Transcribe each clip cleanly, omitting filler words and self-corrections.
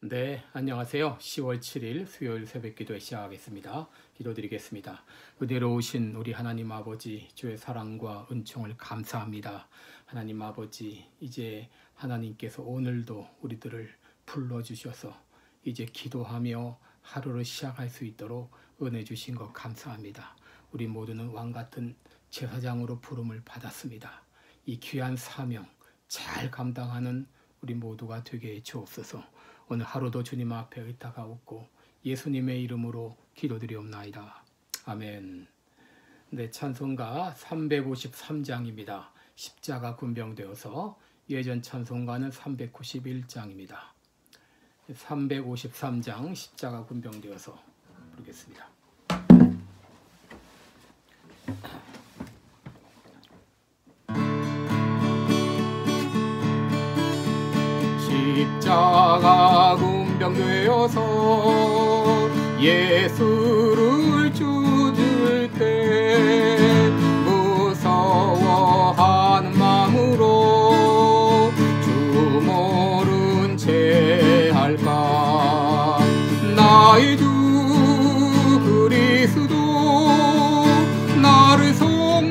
네, 안녕하세요. 10월 7일 수요일 새벽기도 시작하겠습니다. 기도드리겠습니다. 그대로 오신 우리 하나님 아버지, 주의 사랑과 은총을 감사합니다. 하나님 아버지, 이제 하나님께서 오늘도 우리들을 불러주셔서 이제 기도하며 하루를 시작할 수 있도록 은혜 주신 것 감사합니다. 우리 모두는 왕같은 제사장으로 부름을 받았습니다. 이 귀한 사명 잘 감당하는 우리 모두가 되게 해 주옵소서. 오늘 하루도 주님 앞에 의탁하옵고 예수님의 이름으로 기도드리옵나이다. 아멘. 네, 찬송가 353장입니다. 십자가 군병되어서 예전 찬송가는 391장입니다. 353장 십자가 군병되어서 부르겠습니다. 십자가 군병되어서 예수를 쫓을 때 무서워하는 마음으로 주 모른 채 할까. 나의 주 그리스도 나를 속량했으니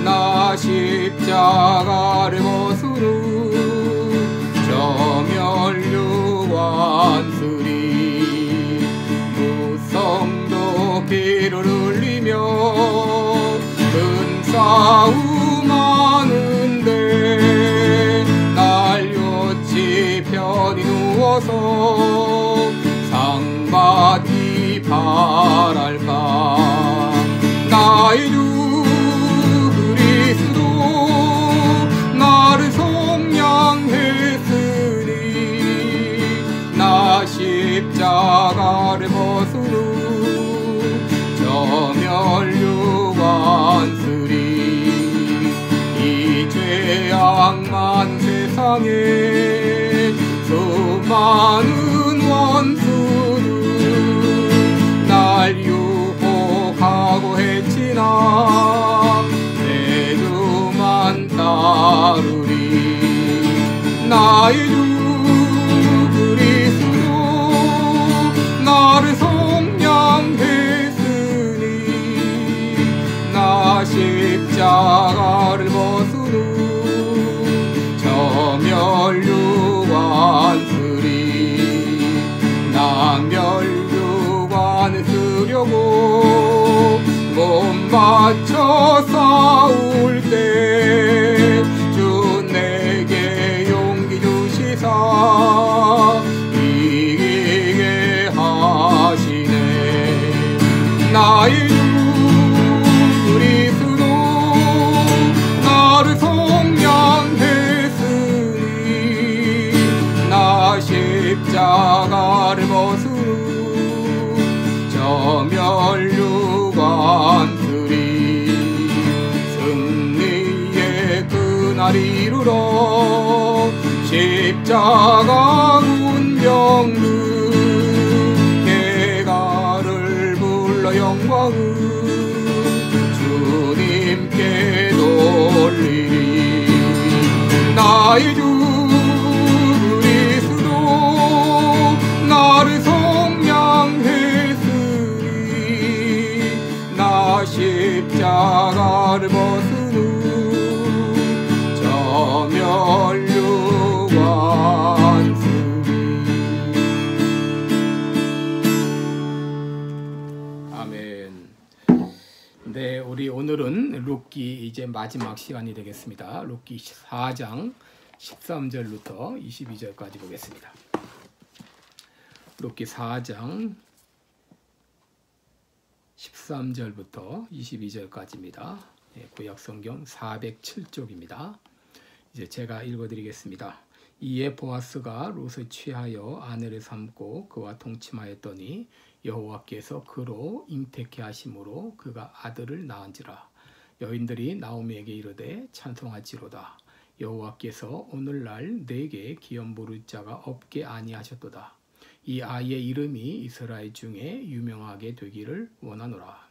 나 십자가를 벗으루 저 멸류 완쓰리. 무성도 피를 흘리며 큰 싸움 하는데 날렸지 편히 누워서 상받기 바랄까. 나의 주 그리스도 나를 속량했으니 나 십자가를 벗으루 저 멸류 완쓰리. 이 죄악만 세상에 수많은 원수는 날 유혹하고 했지나 내 주만 따르리. 나의 주 그리스도 나를 속량했으니 나 십자가를 벗으루 저 멸류 완쓰리. 나 멸류관을 쓰려고 몸 바쳐 싸울 때 주 내게 용기 주시사 이기게 하시네. 나의 주 그리스도 나를 속량했으니 나 십자가를 벗으루 저 멸류 완쓰리. 승리의 그날 이르러 십자가 군병들 대가를 불러 영광을 주님께 돌리리. 나의 주 그리스도 나를 속량했으니 나 십자가를 벗으루 저 멸류 완쓰리. 아멘. 네, 우리 오늘은 룻기 이제 마지막 시간이 되겠습니다. 룻기 4장 13절부터 22절까지 보겠습니다. 룻기 4장 13절부터 22절까지입니다. 구약성경 407쪽입니다. 이제 제가 읽어드리겠습니다. 이에 보아스가 룻을 취하여 아내를 삼고 그와 동침하였더니 여호와께서 그로 잉태케 하심으로 그가 아들을 낳은지라. 여인들이 나오미에게 이르되 찬송할지로다. 여호와께서 오늘날 내게 기업 물을 자가 없게 아니하셨도다. 이 아이의 이름이 이스라엘 중에 유명하게 되기를 원하노라.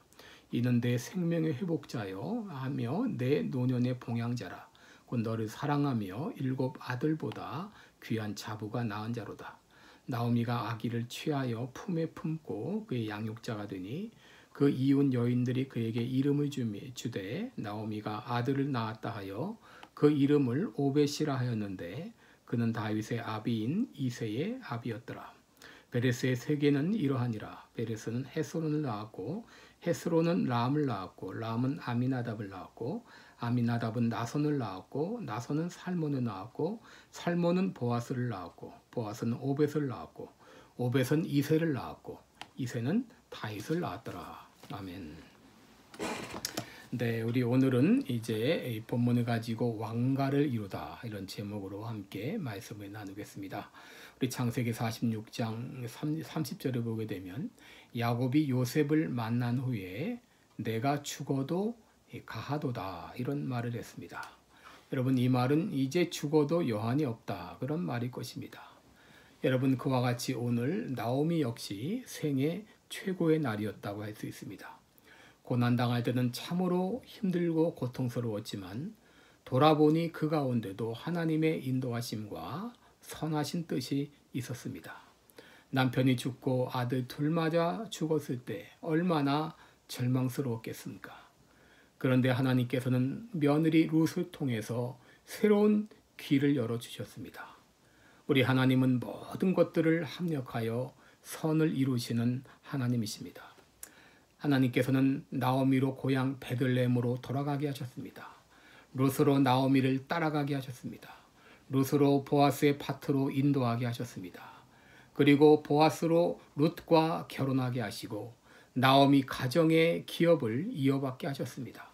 이는 내 생명의 회복자여 하며 내 노년의 봉양자라. 곧 너를 사랑하며 7 아들보다 귀한 자부가 낳은 자로다. 나오미가 아기를 취하여 품에 품고 그의 양육자가 되니 그 이웃 여인들이 그에게 이름을 주되 나오미가 아들을 낳았다 하여 그 이름을 오벳이라 하였는데 그는 다윗의 아비인 이새의 아비였더라. 베레스의 세계는 이러하니라. 베레스는 헤스론을 낳았고 헤스론은 람을 낳았고 람은 아미나답을 낳았고 아미나답은 나손을 낳았고 나손은 살몬을 낳았고 살몬은 보아스를 낳았고 보아스는 오벳을 낳았고 오벳은 이새를 낳았고 이새는 다윗을 낳았더라. 아멘. 네, 우리 오늘은 이제 이 본문을 가지고 왕가를 이루다 이런 제목으로 함께 말씀을 나누겠습니다. 우리 창세기 46장 30절을 보게 되면 야곱이 요셉을 만난 후에 내가 죽어도 가하도다 이런 말을 했습니다. 여러분, 이 말은 이제 죽어도 여한이 없다 그런 말일 것입니다. 여러분, 그와 같이 오늘 나오미 역시 생애 최고의 날이었다고 할 수 있습니다. 고난당할 때는 참으로 힘들고 고통스러웠지만 돌아보니 그 가운데도 하나님의 인도하심과 선하신 뜻이 있었습니다. 남편이 죽고 아들 둘마저 죽었을 때 얼마나 절망스러웠겠습니까? 그런데 하나님께서는 며느리 룻을 통해서 새로운 길을 열어주셨습니다. 우리 하나님은 모든 것들을 합력하여 선을 이루시는 하나님이십니다. 하나님께서는 나오미로 고향 베들레헴으로 돌아가게 하셨습니다. 룻으로 나오미를 따라가게 하셨습니다. 룻으로 보아스의 밭으로 인도하게 하셨습니다. 그리고 보아스로 룻과 결혼하게 하시고 나오미 가정의 기업을 이어받게 하셨습니다.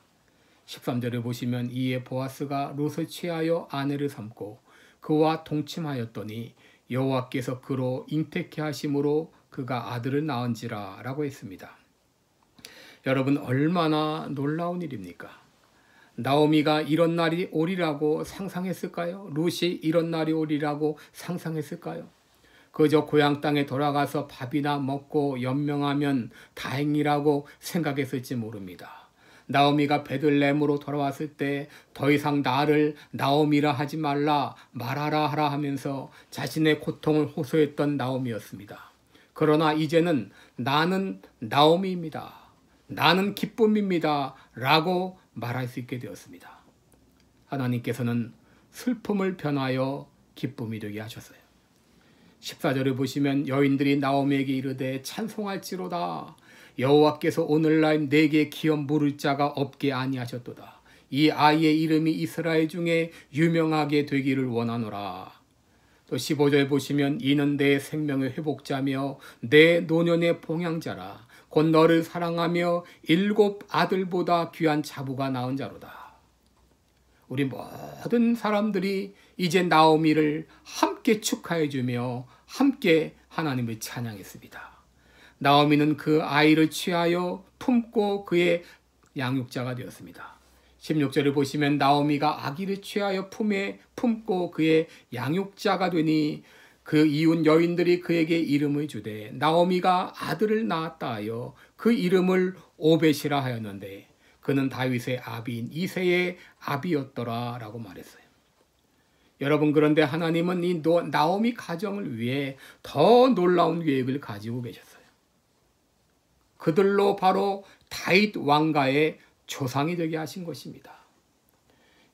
13절을 보시면 이에 보아스가 룻을 취하여 아내를 삼고 그와 동침하였더니 여호와께서 그로 잉태케 하심으로 그가 아들을 낳은지라 라고 했습니다. 여러분, 얼마나 놀라운 일입니까? 나오미가 이런 날이 오리라고 상상했을까요? 룻이 이런 날이 오리라고 상상했을까요? 그저 고향 땅에 돌아가서 밥이나 먹고 연명하면 다행이라고 생각했을지 모릅니다. 나오미가 베들레헴으로 돌아왔을 때 더 이상 나를 나오미라 하지 말라 말하라 하라 하면서 자신의 고통을 호소했던 나오미였습니다. 그러나 이제는 나는 나오미입니다. 나는 기쁨입니다. 라고 말할 수 있게 되었습니다. 하나님께서는 슬픔을 변하여 기쁨이 되게 하셨어요. 14절을 보시면 여인들이 나오미에게 이르되 찬송할지로다. 여호와께서 오늘날 내게 기업 물을 자가 없게 아니하셨도다. 이 아이의 이름이 이스라엘 중에 유명하게 되기를 원하노라. 또 15절 보시면 이는 내 생명의 회복자며 내 노년의 봉양자라. 곧 너를 사랑하며 7 아들보다 귀한 자부가 낳은 자로다. 우리 모든 사람들이 이제 나오미를 함께 축하해주며 함께 하나님을 찬양했습니다. 나오미는 그 아이를 취하여 품고 그의 양육자가 되었습니다. 16절을 보시면 나오미가 아기를 취하여 품에 품고 그의 양육자가 되니 그 이웃 여인들이 그에게 이름을 주되 나오미가 아들을 낳았다 하여 그 이름을 오벳이라 하였는데 그는 다윗의 아비인 이새의 아비였더라 라고 말했어요. 여러분, 그런데 하나님은 이 나오미 가정을 위해 더 놀라운 계획을 가지고 계셨어요. 그들로 바로 다윗 왕가의 조상이 되게 하신 것입니다.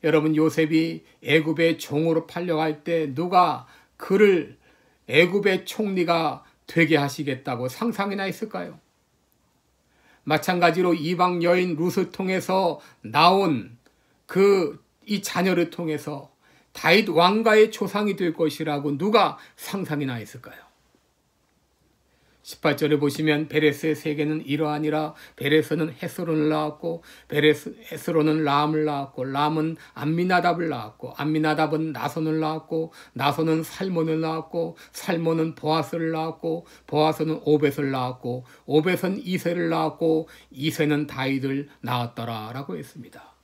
여러분, 요셉이 애굽의 종으로 팔려갈 때 누가 그를 애굽의 총리가 되게 하시겠다고 상상이나 했을까요? 마찬가지로 이방 여인 룻을 통해서 나온 이 자녀를 통해서 다윗 왕가의 조상이 될 것이라고 누가 상상이나 했을까요? 18절에 보시면 베레스의 세계는 이러하니라. 베레스는 헤스론을 낳았고 헤스론은 람을 낳았고 람은 암미나답을 낳았고 암미나답은 나손을 낳았고 나손은 살몬을 낳았고 살몬은 보아스를 낳았고 보아스는 오벳을 낳았고 오벳은 이새를 낳았고 이새는 다윗을 낳았더라 라고 했습니다.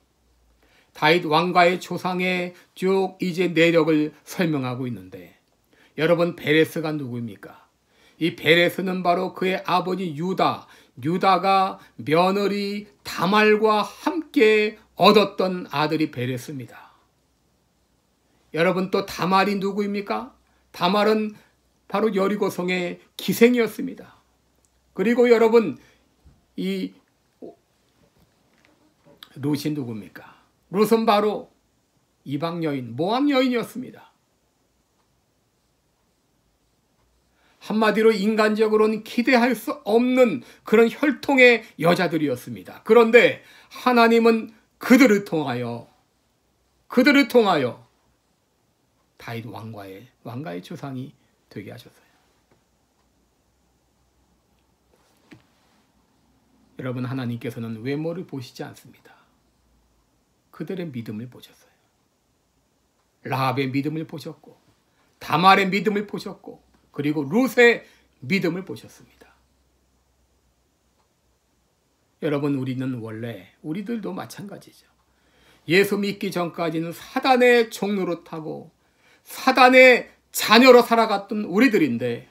다윗 왕가의 조상의 쭉 이제 내력을 설명하고 있는데 여러분, 베레스가 누구입니까? 이 베레스는 바로 그의 아버지 유다가 며느리 다말과 함께 얻었던 아들이 베레스입니다. 여러분 또 다말이 누구입니까? 다말은 바로 여리고성의 기생이었습니다. 그리고 여러분 이 룻이 누굽니까? 룻은 바로 이방 여인, 모압 여인이었습니다. 한마디로 인간적으로는 기대할 수 없는 그런 혈통의 여자들이었습니다. 그런데 하나님은 그들을 통하여 다윗 왕가의 조상이 되게 하셨어요. 여러분, 하나님께서는 외모를 보시지 않습니다. 그들의 믿음을 보셨어요. 라합의 믿음을 보셨고, 다말의 믿음을 보셨고, 그리고 룻의 믿음을 보셨습니다. 여러분, 우리들도 마찬가지죠. 예수 믿기 전까지는 사단의 종로로 타고 사단의 자녀로 살아갔던 우리들인데,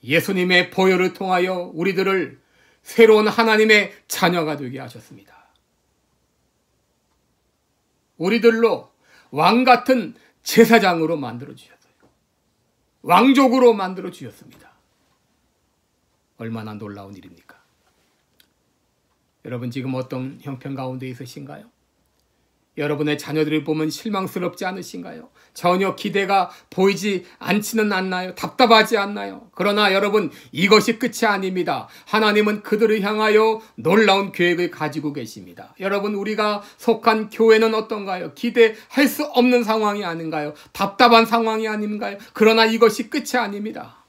예수님의 보혈을 통하여 우리들을 새로운 하나님의 자녀가 되게 하셨습니다. 우리들로 왕같은 제사장으로 만들어주셨어요. 왕족으로 만들어주셨습니다. 얼마나 놀라운 일입니까? 여러분, 지금 어떤 형편 가운데 있으신가요? 여러분의 자녀들을 보면 실망스럽지 않으신가요? 전혀 기대가 보이지 않지는 않나요? 답답하지 않나요? 그러나 여러분, 이것이 끝이 아닙니다. 하나님은 그들을 향하여 놀라운 계획을 가지고 계십니다. 여러분, 우리가 속한 교회는 어떤가요? 기대할 수 없는 상황이 아닌가요? 답답한 상황이 아닌가요? 그러나 이것이 끝이 아닙니다.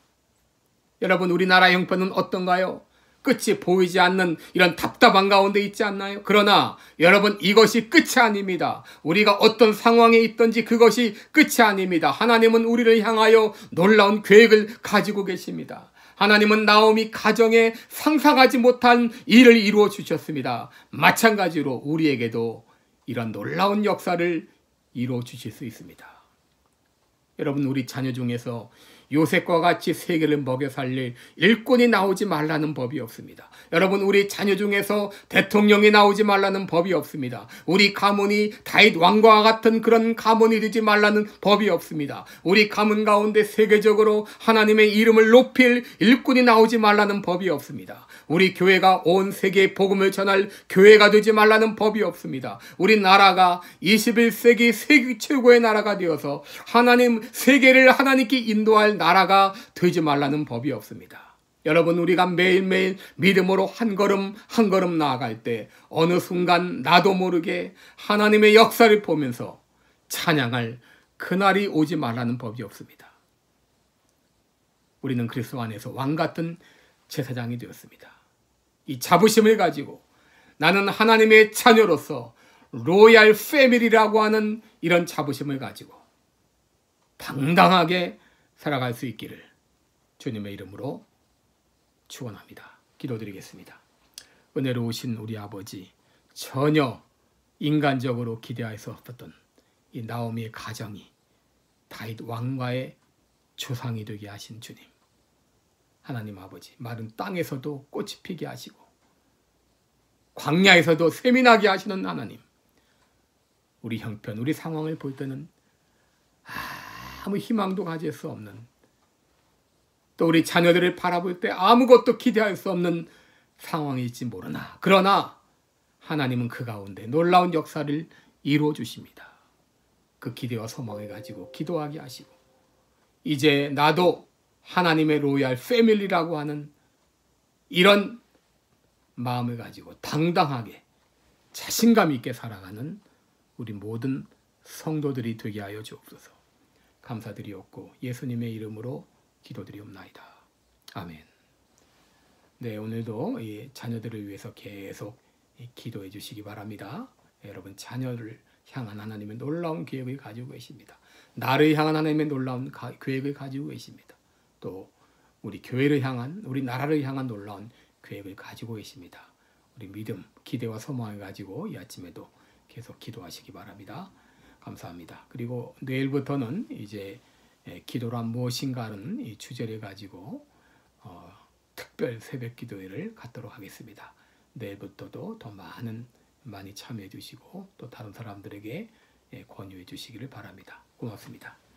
여러분, 우리나라 형편은 어떤가요? 끝이 보이지 않는 이런 답답한 가운데 있지 않나요? 그러나 여러분, 이것이 끝이 아닙니다. 우리가 어떤 상황에 있든지 그것이 끝이 아닙니다. 하나님은 우리를 향하여 놀라운 계획을 가지고 계십니다. 하나님은 나오미 가정에 상상하지 못한 일을 이루어 주셨습니다. 마찬가지로 우리에게도 이런 놀라운 역사를 이루어 주실 수 있습니다. 여러분, 우리 자녀 중에서 요셉과 같이 세계를 먹여 살릴 일꾼이 나오지 말라는 법이 없습니다. 여러분, 우리 자녀 중에서 대통령이 나오지 말라는 법이 없습니다. 우리 가문이 다윗 왕과 같은 그런 가문이 되지 말라는 법이 없습니다. 우리 가문 가운데 세계적으로 하나님의 이름을 높일 일꾼이 나오지 말라는 법이 없습니다. 우리 교회가 온 세계에 복음을 전할 교회가 되지 말라는 법이 없습니다. 우리 나라가 21세기 세계 최고의 나라가 되어서 세계를 하나님께 인도할 나라가 되지 말라는 법이 없습니다. 여러분, 우리가 매일매일 믿음으로 한 걸음 한 걸음 나아갈 때 어느 순간 나도 모르게 하나님의 역사를 보면서 찬양할 그날이 오지 말라는 법이 없습니다. 우리는 그리스도 안에서 왕같은 제사장이 되었습니다. 이 자부심을 가지고 나는 하나님의 자녀로서 로얄 패밀리라고 하는 이런 자부심을 가지고 당당하게 살아갈 수 있기를 주님의 이름으로 축원합니다. 기도드리겠습니다. 은혜로우신 우리 아버지, 전혀 인간적으로 기대할 수 없었던 이 나오미의 가정이 다윗 왕과의 조상이 되게 하신 주님, 하나님 아버지, 마른 땅에서도 꽃이 피게 하시고 광야에서도 샘이 나게 하시는 하나님, 우리 형편, 우리 상황을 볼 때는 아무 희망도 가질 수 없는, 또 우리 자녀들을 바라볼 때 아무것도 기대할 수 없는 상황일지 모르나, 그러나 하나님은 그 가운데 놀라운 역사를 이루어 주십니다. 그 기대와 소망을 가지고 기도하게 하시고, 이제 나도 하나님의 로얄 패밀리라고 하는 이런 마음을 가지고 당당하게 자신감 있게 살아가는 우리 모든 성도들이 되게 하여 주옵소서. 감사드리옵고 예수님의 이름으로 기도드리옵나이다. 아멘. 네, 오늘도 이 자녀들을 위해서 계속 기도해 주시기 바랍니다. 여러분, 자녀를 향한 하나님의 놀라운 계획을 가지고 계십니다. 나를 향한 하나님의 놀라운 계획을 가지고 계십니다. 또 우리 교회를 향한, 우리 나라를 향한 놀라운 계획을 가지고 계십니다. 우리 믿음, 기대와 소망을 가지고 이 아침에도 계속 기도하시기 바랍니다. 감사합니다. 그리고 내일부터는 이제 기도란 무엇인가 하는 이 주제를 가지고 특별 새벽 기도회를 갖도록 하겠습니다. 내일부터도 더 많이 참여해 주시고 또 다른 사람들에게 권유해 주시기를 바랍니다. 고맙습니다.